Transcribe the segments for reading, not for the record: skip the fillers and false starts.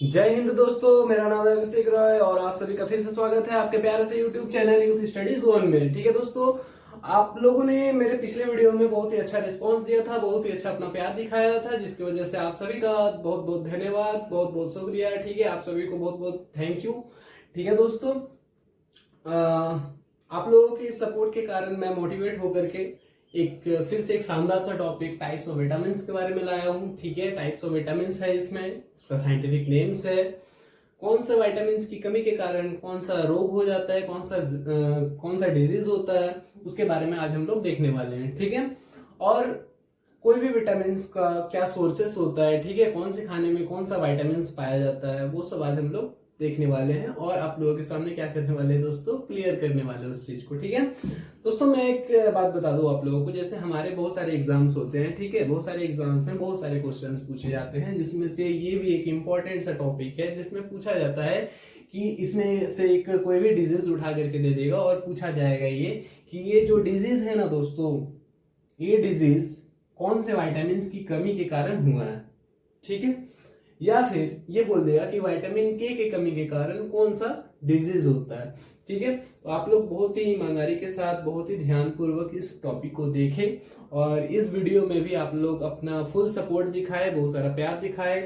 जय हिंद दोस्तों, मेरा नाम है अभिषेक रॉय और आप सभी का फिर से स्वागत है आपके प्यारे से YouTube channel youth study zone में। ठीक है दोस्तों, आप लोगों ने मेरे पिछले वीडियो में बहुत ही अच्छा रिस्पांस दिया था, बहुत ही अच्छा अपना प्यार दिखाया था, जिसकी वजह से आप सभी का बहुत बहुत धन्यवाद, बहुत बहुत शुक्रिया। ठीक है, आप सभी को बहुत बहुत थैंक यू। ठीक है दोस्तों, आप लोगों के सपोर्ट के कारण मैं मोटिवेट होकर के फिर से एक शानदार सा टॉपिक टाइप्स ऑफ विटामिन के बारे में लाया हूँ। ठीक है, टाइप्स ऑफ विटामिन है, इसमें उसका साइंटिफिक नेम्स है, कौन सा विटामिन की कमी के कारण कौन सा रोग हो जाता है, कौन सा डिजीज होता है, उसके बारे में आज हम लोग देखने वाले हैं। ठीक है, और कोई भी विटामिन का क्या सोर्सेस होता है, ठीक है, कौन से खाने में कौन सा विटामिन पाया जाता है, वो सब आज हम लोग देखने वाले हैं और आप लोगों के सामने क्या करने वाले हैं दोस्तों, क्लियर करने वाले हैं उस चीज को। ठीक है दोस्तों, मैं एक बात बता दूं आप लोगों को, जैसे हमारे बहुत सारे एग्जाम्स होते हैं, ठीक है, बहुत सारे एग्जाम्स में बहुत सारे क्वेश्चंस पूछे जाते हैं, जिसमें से ये भी एक इंपॉर्टेंट सा टॉपिक है, जिसमें पूछा जाता है कि इसमें से एक कोई भी डिजीज उठा करके दे देगा और पूछा जाएगा ये कि ये जो डिजीज है ना दोस्तों, ये डिजीज कौन से विटामिन की कमी के कारण हुआ है। ठीक है, या फिर ये बोल देगा कि विटामिन के कमी के कारण कौन सा डिजीज होता है। ठीक है, तो आप लोग बहुत ही ईमानदारी के साथ, बहुत ही ध्यान पूर्वक इस टॉपिक को देखें और इस वीडियो में भी आप लोग अपना फुल सपोर्ट दिखाए, बहुत सारा प्यार दिखाए।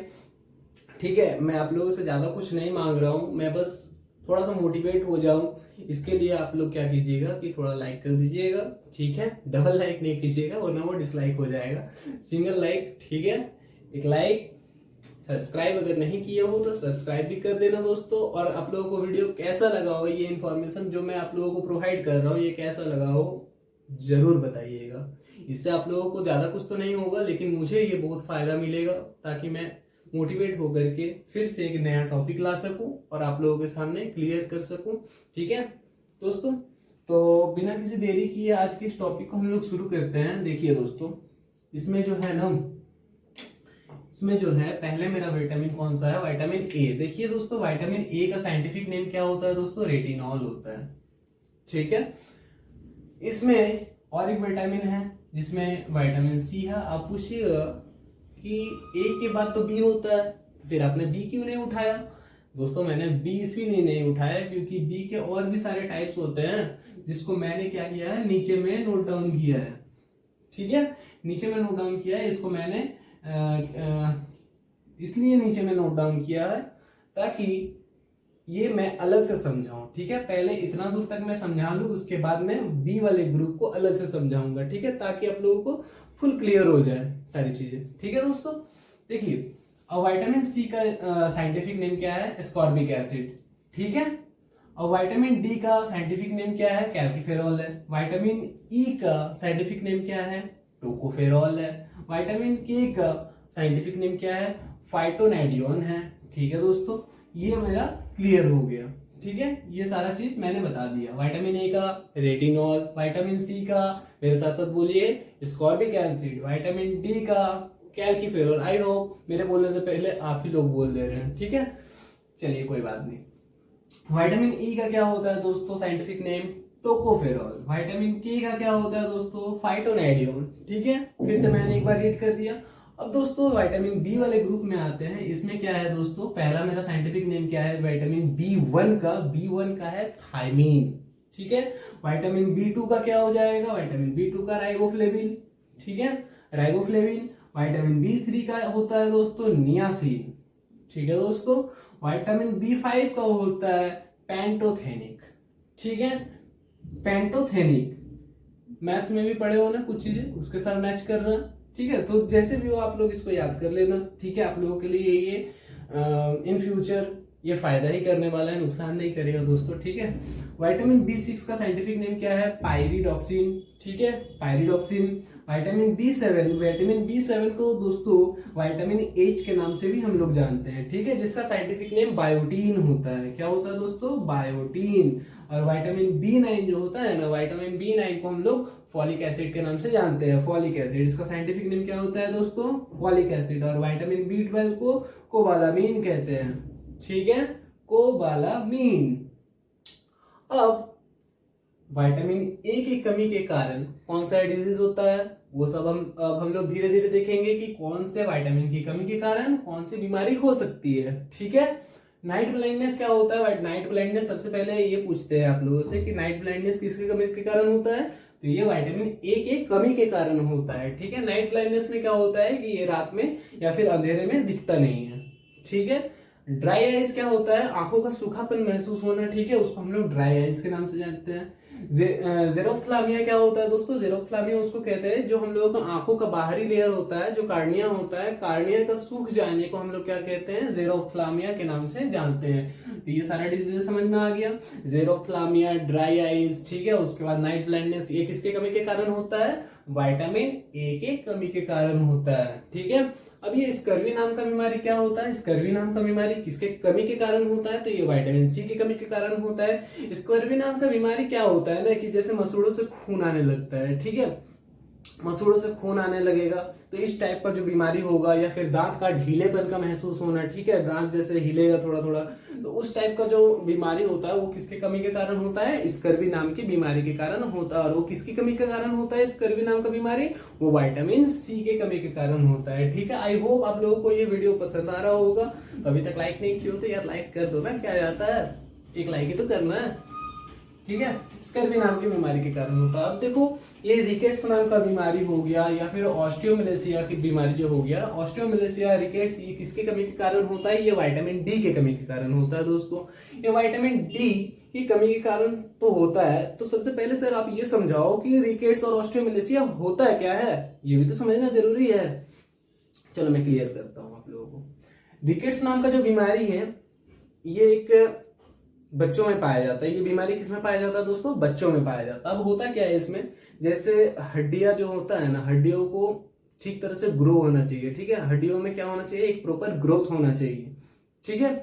ठीक है, मैं आप लोगों से ज्यादा कुछ नहीं मांग रहा हूं, मैं बस थोड़ा सा मोटिवेट हो जाऊं, इसके लिए आप लोग क्या कीजिएगा कि थोड़ा लाइक कर दीजिएगा। ठीक है, डबल लाइक नहीं कीजिएगा वरना वो डिसलाइक हो जाएगा, सिंगल लाइक। ठीक है, एक लाइक। सब्सक्राइब अगर नहीं किए हो तो सब्सक्राइब भी कर देना दोस्तों। और आप लोगों को वीडियो कैसा लगा हो, ये इन्फॉर्मेशन जो मैं आप लोगों को प्रोवाइड कर रहा हूँ, ये कैसा लगा हो जरूर बताइएगा। इससे आप लोगों को ज्यादा कुछ तो नहीं होगा, लेकिन मुझे ये बहुत फायदा मिलेगा, ताकि मैं मोटिवेट होकर के फिर से एक नया टॉपिक ला सकूं और आप लोगों के सामने क्लियर कर सकूं। ठीक है दोस्तों, तो बिना किसी देरी किए आज के इस टॉपिक को हम लोग शुरू करते हैं। देखिए दोस्तों, इसमें जो है ना, इसमें जो है पहले मेरा विटामिन कौन सा है, विटामिन ए। देखिए दोस्तों, विटामिन ए का साइंटिफिक नेम क्या होता है दोस्तों, रेटिनॉल होता है। ठीक है, इसमें और एक विटामिन है जिसमें विटामिन सी है। आप पूछिएगा कि ए के बाद तो बी होता है, फिर आपने बी क्यों नहीं उठाया दोस्तों। मैंने बी इसीलिए नहीं उठाया क्योंकि बी के और भी सारे टाइप्स होते हैं, जिसको मैंने क्या किया है, नीचे में नोट डाउन किया है। ठीक है, नीचे में नोट डाउन किया है, इसको मैंने इसलिए नीचे में नोट डाउन किया है ताकि ये मैं अलग से समझाऊं। ठीक है, पहले इतना दूर तक मैं समझा लूं, उसके बाद मैं बी वाले ग्रुप को अलग से समझाऊंगा। ठीक है, ताकि आप लोगों को फुल क्लियर हो जाए सारी चीजें। ठीक है दोस्तों, देखिए और विटामिन सी का साइंटिफिक नेम क्या है, एस्कॉर्बिक एसिड। ठीक है, और विटामिन डी का साइंटिफिक नेम क्या है, कैल्सीफेरॉल है। विटामिन ई का साइंटिफिक नेम क्या है, टोकोफेरॉल है। विटामिन के का साइंटिफिक नेम क्या है, फाइटोनैडियोन है। ठीक है दोस्तों, ये मेरा क्लियर हो गया। ठीक है, ये सारा चीज मैंने बता दिया। विटामिन ए का रेटिनॉल, विटामिन सी का मेरे साथ साथ बोलिए स्कॉर्बिक एसिड, विटामिन डी का कैल्सीफेरॉल। आई होप मेरे बोलने से पहले आप ही लोग बोल दे रहे हैं। ठीक है, चलिए कोई बात नहीं। विटामिन ई का क्या होता है दोस्तों, साइंटिफिक नेम टोकोफेरॉल। विटामिन के का क्या होता है दोस्तों, फाइटोनैडियोन। ठीक है, फिर से मैंने एक बार रीड कर दिया। अब दोस्तों विटामिन बी वाले ग्रुप में आते हैं। इसमें क्या है दोस्तों, पहला मेरा साइंटिफिक नेम क्या है, विटामिन बी वन का है थायमीन। ठीक है, विटामिन बी टू का क्या हो जाएगा, विटामिन बी टू का राइबोफ्लेविन। ठीक है, राइबोफ्लेविन। विटामिन बी थ्री का होता है दोस्तों नियासिन। ठीक है दोस्तों, विटामिन बी फाइव का होता है पेंटोथेनिक। ठीक है, पेंटोथेनिक मैथ्स में भी पढ़े हो ना कुछ चीजें, उसके साथ मैच कर रहा। ठीक है, तो जैसे भी हो आप लोग इसको याद कर लेना। ठीक है, आप लोगों के लिए ये इन फ्यूचर ये फायदा ही करने वाला है, नुकसान नहीं करेगा दोस्तों। ठीक है, विटामिन बी सिक्स का साइंटिफिक नेम क्या है, पायरिडॉक्सिन। ठीक है, पायरिडॉक्सिन। विटामिन बी सेवन को दोस्तों विटामिन एच के नाम से भी हम लोग जानते हैं। ठीक है, जिसका साइंटिफिक नेम बायोटीन होता है। क्या होता है दोस्तों, बायोटीन। और विटामिन बी नाइन जो होता है ना, विटामिन बी नाइन को हम लोग फॉलिक एसिड के नाम से जानते हैं। फॉलिक एसिड, इसका साइंटिफिक नेम क्या होता है दोस्तों, फॉलिक एसिड। और विटामिन बी ट्वेल्व को कोबालामीन कहते हैं। ठीक है, कोबालामीन। अब विटामिन ए की कमी के कारण कौन सा डिजीज होता है, वो सब हम लोग धीरे धीरे देखेंगे कि कौन से विटामिन की कमी के कारण कौन सी बीमारी हो सकती है। ठीक है, नाइट ब्लाइंडनेस क्या होता है? नाइट ब्लाइंडनेस सबसे पहले ये पूछते हैं आप लोगों से कि नाइट ब्लाइंडनेस किसकी कमी के कारण होता है, तो ये विटामिन ए के कमी के कारण होता है। ठीक है, नाइट ब्लाइंडनेस में क्या होता है कि ये रात में या फिर अंधेरे में दिखता नहीं है। ठीक है, ड्राई आइज क्या होता है? आंखों का सूखापन महसूस होना। ठीक है, उसको हम लोग ड्राई आइज के नाम से जानते हैं। जेरोफ्थाल्मिया क्या होता है दोस्तों? जेरोफ्थाल्मिया उसको कहते हैं जो हम लोगों का आंखों का बाहरी लेयर होता है, जो कार्निया होता है, कार्निया का सूख जाने को हम लोग क्या कहते हैं? जेरोफ्थाल्मिया के नाम से जानते हैं। तो ये सारा डिजीज समझ में आ गया, जेरोफ्थाल्मिया, ड्राई आइज। ठीक है, उसके बाद नाइट ब्लाइंडनेस, ये किसके कमी के कारण होता है? विटामिन ए के कमी के कारण होता है। ठीक है, अब ये स्कर्वी नाम का बीमारी क्या होता है? स्कर्वी नाम का बीमारी किसके कमी के कारण होता है? तो ये विटामिन सी की कमी के कारण होता है। स्कर्वी नाम का बीमारी क्या होता है ना कि जैसे मसूड़ों से खून आने लगता है। ठीक है, मसूड़ों से खून आने लगेगा तो इस टाइप का जो बीमारी होगा, या फिर दांत का ढीलेपन का महसूस होना। ठीक है, दांत जैसे हिलेगा थोड़ा थोड़ा, तो उस टाइप का जो बीमारी होता है वो किसके कमी के कारण होता है? स्कर्वी नाम की बीमारी के कारण होता है। और वो किसकी कमी के कारण होता है स्कर्वी नाम का बीमारी? वो विटामिन सी के कमी के कारण होता है। ठीक है, आई होप आप लोगों को ये वीडियो पसंद आ रहा होगा। तो अभी तक लाइक नहीं किया हो तो यार लाइक कर दो ना, क्या जाता है, एक लाइक ही तो करना है। ठीक है, स्कर्वी नाम की बीमारी के कारण होता है। अब देखो, ये रिकेट्स नाम का बीमारी हो गया, या फिर ऑस्टियोमिलेसिया की बीमारी जो हो गया, ऑस्टियोमिलेसिया, रिकेट्स, ये किसके कमी के कारण होता है? ये विटामिन डी के कमी के कारण होता है दोस्तों। ये विटामिन डी की कमी के कारण तो होता है। तो सबसे पहले सर आप ये समझाओ कि रिकेट्स और ऑस्टियोमिलेसिया होता है क्या है, ये भी तो समझना जरूरी है। चलो मैं क्लियर करता हूँ आप लोगों को। रिकेट्स नाम का जो बीमारी है ये एक बच्चों में पाया जाता है। ये बीमारी किस में पाया जाता है दोस्तों? बच्चों में पाया जाता है। अब होता क्या है इसमें, जैसे हड्डियां जो होता है ना, हड्डियों को ठीक तरह से ग्रो होना चाहिए। ठीक है, हड्डियों में क्या होना चाहिए? एक प्रॉपर ग्रोथ होना चाहिए। ठीक है,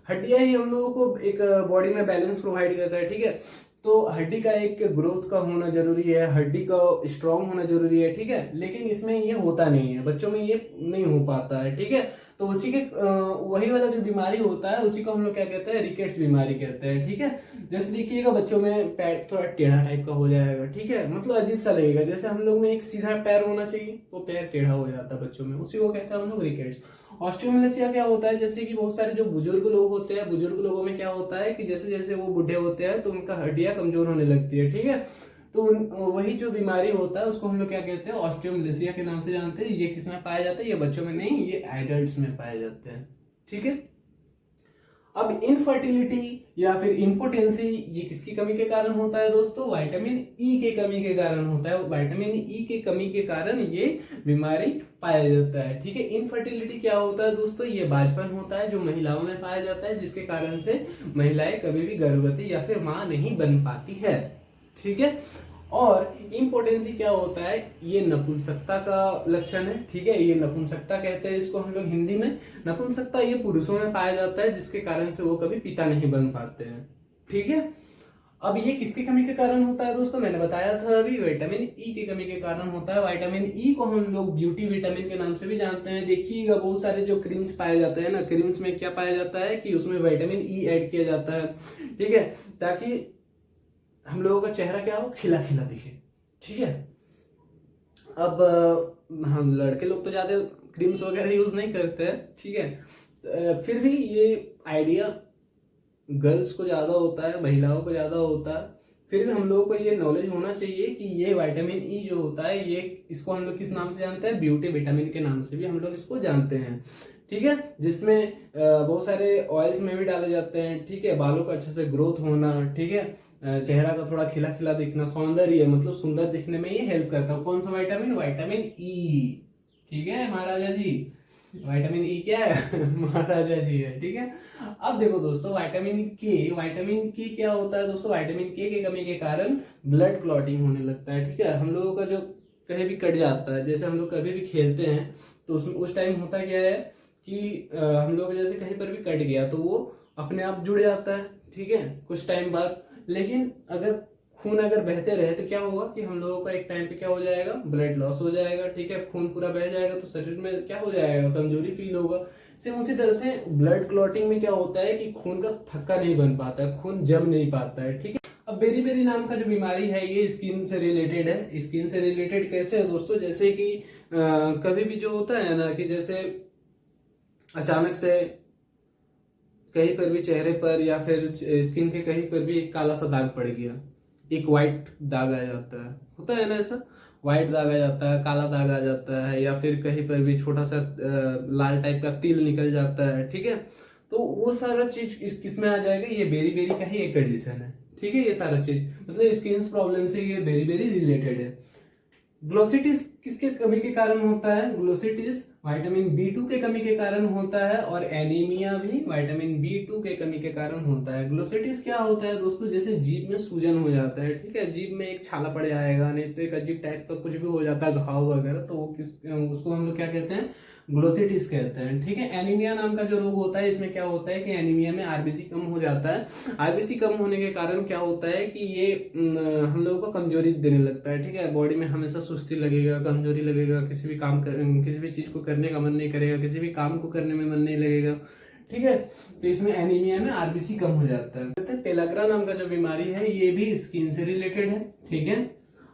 हड्डियां ही हम लोगों को एक बॉडी में बैलेंस प्रोवाइड करता है। ठीक है, तो हड्डी का एक ग्रोथ का होना जरूरी है, हड्डी का स्ट्रांग होना जरूरी है। ठीक है, लेकिन इसमें ये होता नहीं है, बच्चों में ये नहीं हो पाता है। ठीक है, तो उसी के वही वाला जो बीमारी होता है उसी को हम लोग क्या कहते हैं? रिकेट्स बीमारी कहते हैं। ठीक है, जैसे देखिएगा बच्चों में पैर थोड़ा टेढ़ा टाइप का हो जाएगा। ठीक है, मतलब अजीब सा लगेगा, जैसे हम लोग में एक सीधा पैर होना चाहिए तो पैर टेढ़ा हो जाता है बच्चों में, उसी को कहते हैं हम लोग रिकेट्स। ऑस्टियोमिलेसिया क्या होता है? जैसे कि बहुत सारे जो बुजुर्ग लोग होते हैं, बुजुर्ग लोगों में क्या होता है कि जैसे जैसे वो बूढ़े होते हैं तो उनका हड्डियां कमजोर होने लगती है। ठीक है, तो वही जो बीमारी होता है उसको हम लोग क्या कहते हैं? ऑस्टियोमिलेसिया के नाम से जानते हैं। ये किस में पाया जाता है? ये बच्चों में नहीं, ये एडल्ट्स में पाए जाते हैं। ठीक है, अब इनफर्टिलिटी या फिर इम्पोटेंसी, ये किसकी कमी के कारण होता है दोस्तों? विटामिन ई के कमी के कारण होता है। विटामिन ई के कमी के कारण ये बीमारी पाया जाता है। ठीक है, इनफर्टिलिटी क्या होता है दोस्तों? ये बांझपन होता है जो महिलाओं में पाया जाता है, जिसके कारण से महिलाएं कभी भी गर्भवती या फिर मां नहीं बन पाती है। ठीक है, और इम्पोटेंसी क्या होता है? ये नपुंसकता का लक्षण है। ठीक है, ये नपुंसकता कहते हैं इसको हम लोग हिंदी में। नपुंसकता ये पुरुषों में पाया जाता है, जिसके कारण से वो कभी पिता नहीं बन पाते हैं। ठीक है, अब ये किसकी कमी के कारण होता है दोस्तों? मैंने बताया था अभी, विटामिन ई की कमी के कारण होता है। विटामिन ई को हम लोग ब्यूटी विटामिन के नाम से भी जानते हैं। देखिएगा बहुत सारे जो क्रीम्स पाए जाते हैं ना, क्रीम्स में क्या पाया जाता है कि उसमें विटामिन ई ऐड किया जाता है। ठीक है, ताकि हम लोगों का चेहरा क्या हो? खिला खिला दिखे। ठीक है, अब हम लड़के लोग तो ज्यादा क्रीम्स वगैरह यूज नहीं करते हैं। ठीक है, फिर भी ये आइडिया गर्ल्स को ज्यादा होता है, महिलाओं को ज्यादा होता है। फिर भी हम लोगों को ये नॉलेज होना चाहिए कि ये विटामिन ई जो होता है, ये इसको हम लोग किस नाम से जानते हैं? ब्यूटी विटामिन के नाम से भी हम लोग इसको जानते हैं। ठीक है, जिसमें बहुत सारे ऑयल्स में भी डाले जाते हैं। ठीक है, बालों का अच्छे से ग्रोथ होना। ठीक है, चेहरा का थोड़ा खिला खिला दिखना, सौंदर्य मतलब सुंदर दिखने में ये हेल्प करता है। कौन सा विटामिन? Vitamin E. ठीक है महाराजा जी, विटामिन ई क्या है? महाराजा जी है। ठीक है, अब देखो दोस्तों, विटामिन के क्या होता है दोस्तों? विटामिन के कमी के कारण ब्लड क्लॉटिंग होने लगता है। ठीक है, हम लोगों का जो कहीं भी कट जाता है, जैसे हम लोग कभी भी खेलते हैं तो उसमें उस टाइम होता क्या है कि हम लोग जैसे कहीं पर भी कट गया तो वो अपने आप जुड़ जाता है। ठीक है, कुछ टाइम बाद। लेकिन अगर खून अगर बहते रहे तो क्या होगा कि हम लोगों का एक टाइम पे क्या हो जाएगा? ब्लड लॉस हो जाएगा। ठीक है, खून पूरा बह जाएगा तो शरीर में क्या हो जाएगा? कमजोरी फील होगा। सेम उसी तरह से ब्लड क्लॉटिंग में क्या होता है कि खून का थक्का नहीं बन पाता है, खून जम नहीं पाता है। ठीक है, अब बेरी नाम का जो बीमारी है ये स्किन से रिलेटेड है। स्किन से रिलेटेड कैसे है दोस्तों, जैसे कि कभी भी जो होता है ना कि जैसे अचानक से कहीं पर भी चेहरे पर या फिर स्किन के कहीं पर भी एक काला सा दाग पड़ गया, एक वाइट दाग आ जाता है, होता है ना ऐसा, वाइट दाग आ जाता है, काला दाग आ जाता है, या फिर कहीं पर भी छोटा सा लाल टाइप का तिल निकल जाता है, ठीक है। तो वो सारा चीज किस में आ जाएगा, ये बेरी का ही एक कंडीशन है, ठीक है। ये सारा चीज मतलब स्किन प्रॉब्लम से ये बेरी रिलेटेड है। ग्लोसिटिस किसके कमी के कारण होता है, ग्लोसिटिस विटामिन बी टू के कमी के कारण होता है, और एनीमिया भी विटामिन बी टू के कमी के कारण होता है। ग्लोसिटिस क्या होता है दोस्तों, जैसे जीभ में सूजन हो जाता है, ठीक है, जीभ में एक छाला पड़ जाएगा, नहीं तो एक अजीब टाइप का कुछ भी हो जाता है, घाव वगैरह, तो वो उसको हम लोग क्या कहते हैं, ग्लोसिटिस कहते हैं, ठीक है। एनीमिया नाम का जो रोग होता है, इसमें क्या होता है कि एनीमिया में आरबीसी कम हो जाता है। आरबीसी कम होने के कारण क्या होता है कि ये हम लोगों को कमजोरी देने लगता है, ठीक है। बॉडी में हमेशा सुस्ती लगेगा, कमजोरी लगेगा, किसी भी चीज को करने का मन नहीं करेगा, किसी भी काम को करने में मन नहीं लगेगा, ठीक है। तो इसमें एनीमिया में आरबीसी कम हो जाता है। पेलाग्रा नाम का जो बीमारी है ये भी स्किन से रिलेटेड है, ठीक है।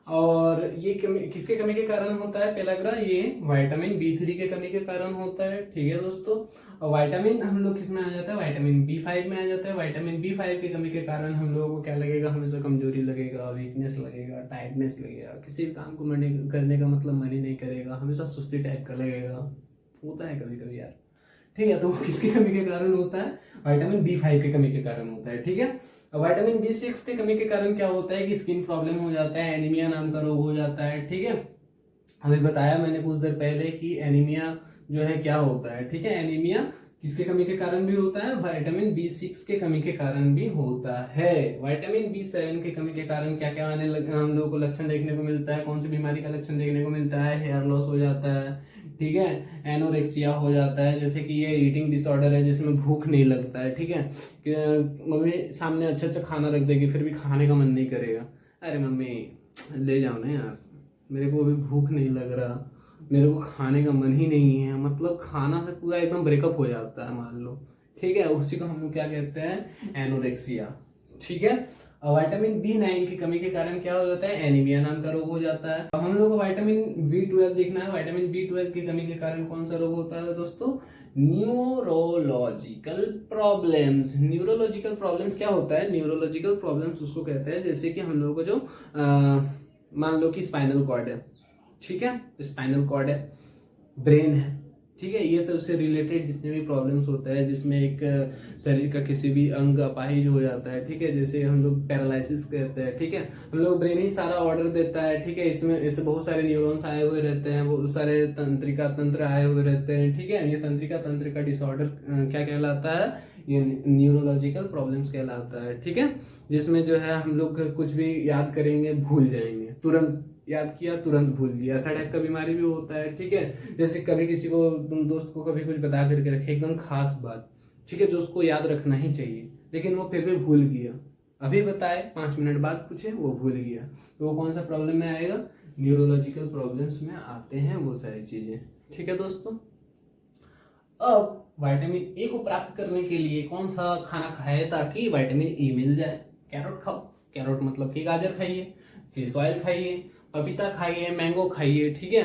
और ये किसके कमी के कारण होता है पेलाग्रा, ये विटामिन बी3 के कमी के कारण होता है, ठीक है दोस्तों। और विटामिन हम लोग किस में आ जाता है, विटामिन बी5 में आ जाता है। विटामिन बी5 की कमी के कारण हम लोगों को क्या लगेगा, हमेशा कमजोरी लगेगा, वीकनेस लगेगा, टायर्डनेस लगेगा, किसी भी काम को करने का मतलब मन ही नहीं करेगा, हमेशा सुस्ती टाइप का लगेगा, होता है कभी कभी यार, ठीक है। तो वो किसकी कमी के कारण होता है, विटामिन बी5 की कमी के कारण होता है, ठीक है। विटामिन बी6 की कमी के कारण क्या होता है कि स्किन प्रॉब्लम हो जाता है, एनीमिया नाम का रोग हो जाता है, ठीक है। अभी बताया मैंने कुछ देर पहले कि एनीमिया जो है क्या होता है, ठीक है। एनीमिया किसके कमी के कारण भी होता है, विटामिन बी6 के कमी के कारण भी होता है। विटामिन बी7 की कमी के कारण क्या क्या हम लोगों को लक्षण देखने को मिलता है, कौन सी बीमारी का लक्षण देखने को मिलता है, हेयर लॉस हो जाता है, ठीक है, एनोरेक्सिया हो जाता है, जैसे कि ये ईटिंग डिसऑर्डर है जिसमें भूख नहीं लगता है, ठीक है। मम्मी सामने अच्छा खाना रख देगी फिर भी खाने का मन नहीं करेगा, अरे मम्मी ले जाओ ना यार, मेरे को अभी भूख नहीं लग रहा, मेरे को खाने का मन ही नहीं है, मतलब खाना से पूरा एकदम ब्रेकअप हो जाता है मान लो, ठीक है। उसी को हम लोग क्या कहते हैं, एनोरेक्सिया, ठीक है। विटामिन बी9 की कमी के कारण क्या हो जाता है, एनीमिया नाम का रोग हो जाता है। अब हम लोग को विटामिन बी12 देखना है। विटामिन बी12 की कमी के कारण कौन सा रोग होता है दोस्तों, न्यूरोलॉजिकल प्रॉब्लम्स। न्यूरोलॉजिकल प्रॉब्लम्स क्या होता है, न्यूरोलॉजिकल प्रॉब्लम्स उसको कहते हैं जैसे कि हम लोगों को जो मान लो कि स्पाइनल कॉर्ड है, ठीक है, स्पाइनल कॉर्ड है, ब्रेन है, ठीक है, ये सबसे रिलेटेड जितने भी प्रॉब्लम्स होते हैं जिसमें एक शरीर का किसी भी अंग अपाहिज हो जाता है, ठीक है, जैसे हम लोग पैरालिसिस कहते हैं, ठीक है, हम लोग ब्रेन ही सारा ऑर्डर देता है, ठीक है। इसमें इससे बहुत सारे न्यूरॉन्स आए हुए रहते हैं, बहुत सारे तंत्रिका तंत्र आए हुए रहते हैं, ठीक है। ये तंत्रिका तंत्र का डिसऑर्डर क्या कहलाता है, ये न्यूरोलॉजिकल प्रॉब्लम्स कहलाता है, ठीक है। जिसमें जो है हम लोग कुछ भी याद करेंगे भूल जाएंगे, तुरंत याद किया तुरंत भूल गया, ऐसा टाइप का बीमारी भी होता है, ठीक है। जैसे कभी किसी को तुम दोस्त को कभी कुछ बता करके रखे एकदम खास बात, ठीक है, जो उसको याद रखना ही चाहिए, लेकिन वो फिर भी भूल गया, अभी बताए 5 मिनट बाद पूछे वो भूल गया, तो वो कौन सा प्रॉब्लम में आएगा, न्यूरोलॉजिकल प्रॉब्लम्स में आते हैं वो सारी चीजें, ठीक है दोस्तों। अब विटामिन ए को प्राप्त करने के लिए कौन सा खाना खाए ताकि विटामिन ए मिल जाए, कैरोट खाओ, कैरोट मतलब कि गाजर खाइए, फिश ऑयल खाइए, पपीता खाइए, मैंगो खाइए, ठीक है।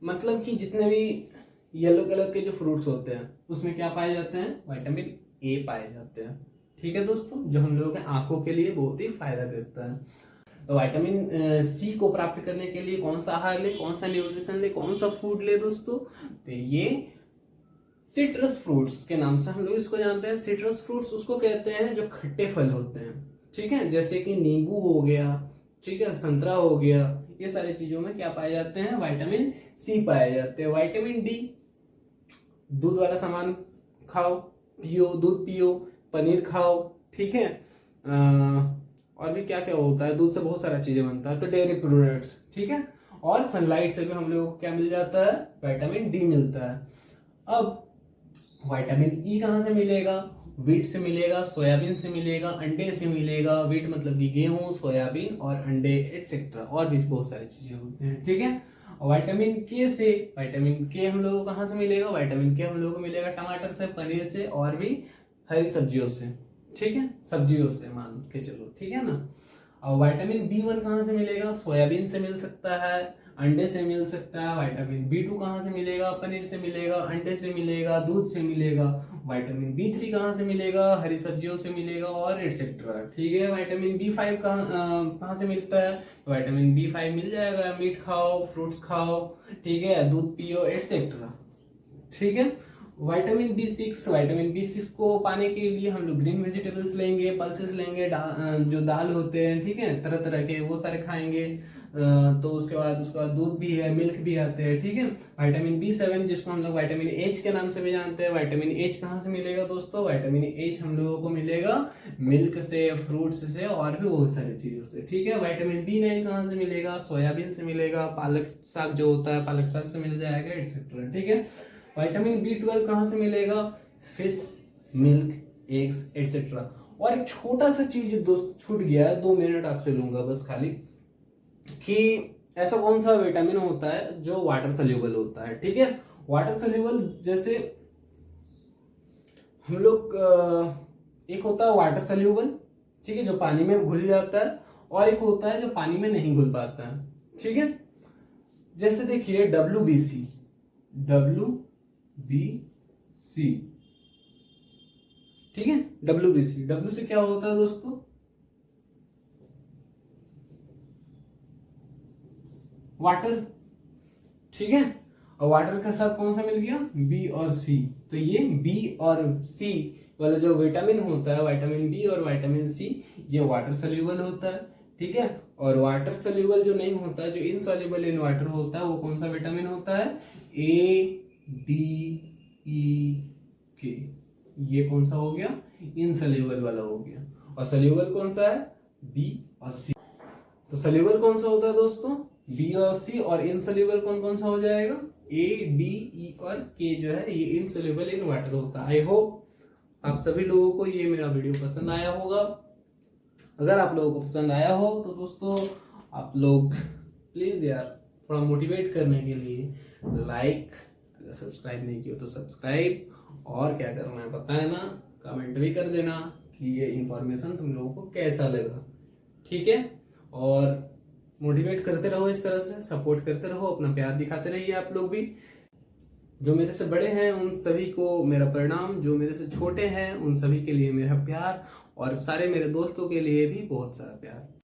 मतलब कि जितने भी येलो कलर के जो फ्रूट्स होते हैं उसमें क्या पाए जाते हैं, विटामिन ए पाए जाते हैं, ठीक है दोस्तों, जो हम लोगों के आंखों के लिए बहुत ही फायदा करता है। तो विटामिन सी को प्राप्त करने के लिए कौन सा आहार ले, कौन सा न्यूट्रिशन ले, कौन सा फूड ले दोस्तों, तो ये सिट्रस फ्रूट्स के नाम से हम लोग इसको जानते हैं। सिट्रस फ्रूट्स उसको कहते हैं जो खट्टे फल होते हैं, ठीक है, जैसे कि नींबू हो गया, ठीक है, संतरा हो गया, ये सारी चीजों में क्या पाए जाते हैं, विटामिन सी पाए जाते हैं। विटामिन डी, दूध वाला सामान खाओ, पियो, दूध पियो, पनीर खाओ, ठीक है। और भी क्या क्या होता है, दूध से बहुत सारा चीजें बनता है, तो डेयरी प्रोडक्ट्स, ठीक है। और सनलाइट से भी हम लोगों को क्या मिल जाता है, विटामिन डी मिलता है। अब विटामिन ई कहाँ से मिलेगा, वीट से मिलेगा, सोयाबीन से मिलेगा, अंडे से मिलेगा। वीट मतलब कि गेहूं, सोयाबीन और अंडे एटसेट्रा, और भी बहुत सारी चीजें होती हैं, ठीक है। और विटामिन के से, विटामिन के हम लोगों को कहाँ से मिलेगा, विटामिन के हम लोगों को मिलेगा टमाटर से, पनीर से और भी हरी सब्जियों से, ठीक है, सब्जियों से मान के चलो, ठीक है ना। और विटामिन B1 कहाँ से मिलेगा? सोयाबीन से मिल सकता है, अंडे से मिल सकता है। विटामिन B2 कहाँ से मिलेगा? पनीर से मिलेगा, अंडे से मिलेगा, दूध से मिलेगा। विटामिन B3 कहाँ से मिलेगा? हरी सब्जियों से मिलेगा और एटसेट्रा, ठीक है। विटामिन B5 कहाँ से मिलता है? विटामिन B5 मिल जाएगा, मीट खाओ, फ्रूट्स खाओ, ठीक है, दूध पियो, एटसेट्रा, ठीक है। विटामिन बी सिक्स को पाने के लिए हम लोग ग्रीन वेजिटेबल्स लेंगे, पल्सेस लेंगे, जो दाल होते हैं, ठीक है, तरह तरह के, वो सारे खाएंगे। तो उसके बाद दूध भी है, मिल्क भी आते हैं, ठीक है। विटामिन B7 जिसको हम लोग विटामिन H के नाम से भी जानते हैं। विटामिन H कहाँ से मिलेगा दोस्तों? विटामिन H हम लोगों को मिलेगा मिल्क से, फ्रूट्स से और भी बहुत सारी चीजों से, ठीक है। विटामिन B9 कहाँ से मिलेगा? सोयाबीन से मिलेगा, पालक साग जो होता है पालक साग से मिल जाएगा, एटसेट्रा, ठीक है। विटामिन B12 कहाँ से मिलेगा? Fish, milk, eggs, etcetera. और एक छोटा सा चीज दोस्त छूट गया है, 2 मिनट आपसे लूंगा बस खाली, कि ऐसा कौन सा विटामिन होता है जो वाटर सोल्यूबल होता है, ठीक है। वाटर सोल्यूबल जैसे हम लोग एक होता है वाटर सोल्यूबल, ठीक है, जो पानी में घुल जाता है, और एक होता है जो पानी में नहीं घुल पाता है, ठीक है। जैसे देखिए WBC, ठीक है। WBC क्या होता है दोस्तों? वाटर, ठीक है। और वाटर के साथ कौन सा मिल गया? B और C। तो ये B और C वाला जो विटामिन होता है, विटामिन B और विटामिन C, ये वाटर सोल्यूबल होता है, ठीक है। और वाटर सोल्यूबल जो नहीं होता है, जो इनसॉल्युबल इन वाटर होता है, वो कौन सा विटामिन होता है? A, D, E, K। ये कौन सा हो गया? इनसॉल्युबल वाला हो गया। और सोल्यूबल कौन सा है? B और C। तो सोल्यूबल कौन सा होता है दोस्तों? B और C। और इनसोल्यूबल कौन कौन सा हो जाएगा? A, D, E और K जो है ये इनसोल्यूबल इन वाटर होता है। आई होप आप सभी लोगों को ये मेरा वीडियो पसंद आया होगा। अगर आप लोगों को पसंद आया हो तो दोस्तों आप लोग प्लीज यार थोड़ा मोटिवेट करने के लिए लाइक, अगर सब्सक्राइब नहीं किया तो सब्सक्राइब, और क्या करना है पता है ना, कमेंट भी कर देना कि ये इंफॉर्मेशन तुम लोगों को कैसा लगा, ठीक है। और मोटिवेट करते रहो, इस तरह से सपोर्ट करते रहो, अपना प्यार दिखाते रहिए आप लोग भी। जो मेरे से बड़े हैं उन सभी को मेरा प्रणाम, जो मेरे से छोटे हैं उन सभी के लिए मेरा प्यार, और सारे मेरे दोस्तों के लिए भी बहुत सारा प्यार।